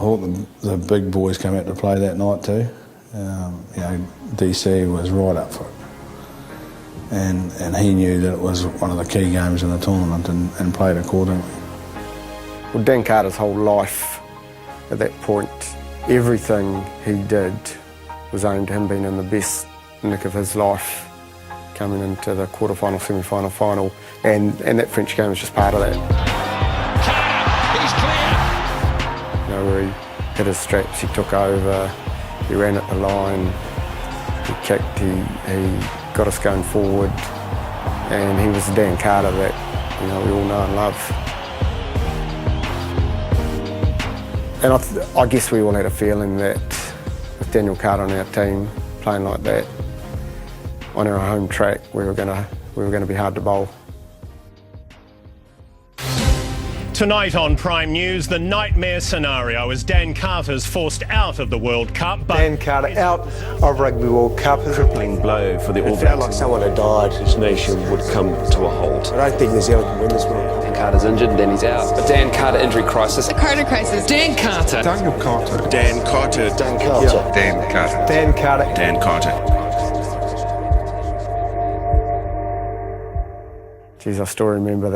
All the big boys came out to play that night too. DC was right up for it. And he knew that it was one of the key games in the tournament and played accordingly. Well, Dan Carter's whole life at that point, everything he did was aimed at him being in the best nick of his life, coming into the quarterfinal, semi-final, final, and that French game was just part of that. Carter, he's clear! You know, where he hit his straps, he took over, he ran at the line, he kicked, he got us going forward, and he was the Dan Carter that, you know, we all know and love. And I guess we all had a feeling that with Daniel Carter on our team playing like that on our home track, we were going to be hard to bowl. Tonight on Prime News, the nightmare scenario as Dan Carter's forced out of the World Cup. But Dan Carter out of Rugby World Cup. A crippling blow for the All Blacks. It felt like someone had died. This nation would come to a halt. I don't think New Zealand can win this World Cup. Dan Carter's injured and then he's out. The Dan Carter injury crisis. The Carter crisis. Dan Carter. Daniel Carter. Dan Carter. Dan Carter. Yeah. Dan Carter. Dan Carter. Dan Carter. Geez, I still remember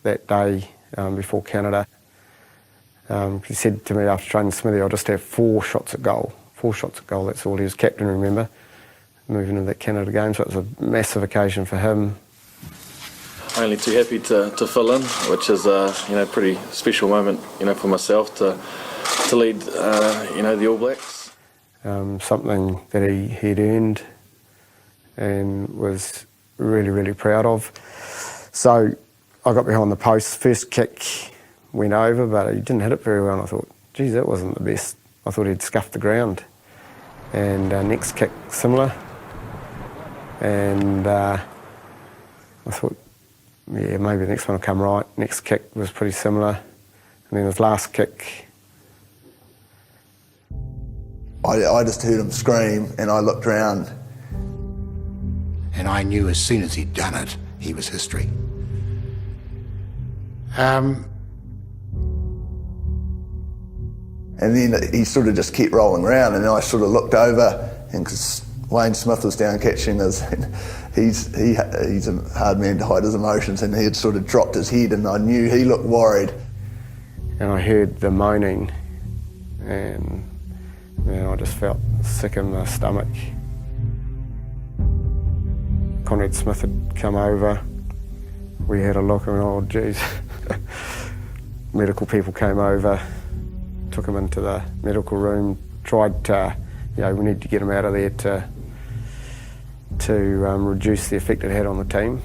that day before Canada. He said to me after training, Smithy, I'll just have 4 shots at goal. 4 shots at goal, that's all. He was captain, remember, moving into that Canada game, so it was a massive occasion for him. Only too happy to fill in, which is a pretty special moment, for myself to lead, the All Blacks. Something that he'd earned and was really, really proud of. So I got behind the post. First kick went over, but he didn't hit it very well. And I thought, geez, that wasn't the best. I thought he'd scuffed the ground. And next kick, similar. And I thought, yeah, maybe the next one will come right. Next kick was pretty similar. And then his last kick. I just heard him scream and I looked around. And I knew as soon as he'd done it, he was history. And then he sort of just kept rolling around, and then I sort of looked over, and because Wayne Smith was down catching us, he's a hard man to hide his emotions, and he had sort of dropped his head, and I knew he looked worried. And I heard the moaning, and I just felt sick in my stomach. Conrad Smith had come over. We had a look and oh geez. Medical people came over, took him into the medical room, tried to, we need to get him out of there to reduce the effect it had on the team.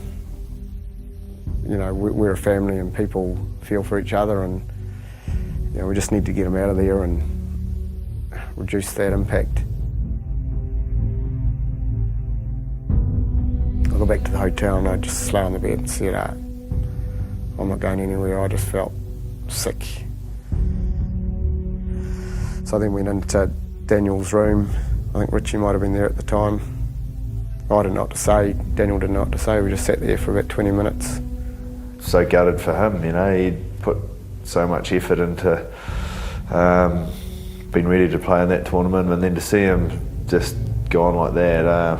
We're a family and people feel for each other, and we just need to get him out of there and reduce that impact. I got back to the hotel and I just lay on the bed and said, I'm not going anywhere. I just felt sick. So I then went into Daniel's room. I think Richie might have been there at the time. I didn't know what to say. Daniel didn't know what to say. We just sat there for about 20 minutes. So gutted for him, he'd put so much effort into being ready to play in that tournament, and then to see him just gone like that,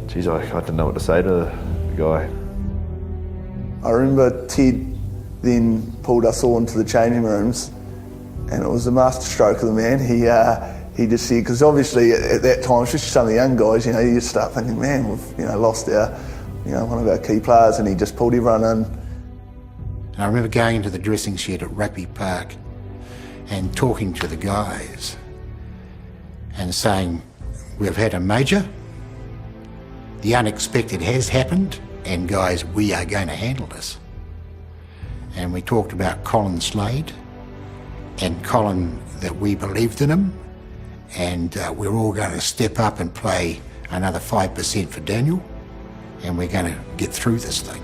geez, I didn't know what to say to the guy. I remember Ted then pulled us all into the changing rooms, and it was a masterstroke of the man. He just said, because obviously at that time, especially some of the young guys, you just start thinking, man, we've lost our, one of our key players, and he just pulled everyone in. And I remember going into the dressing shed at Rugby Park and talking to the guys and saying, we've had a major, the unexpected has happened, and guys, we are going to handle this. And we talked about Colin Slade, and Colin, that we believed in him, and we're all going to step up and play another 5% for Daniel, and we're going to get through this thing.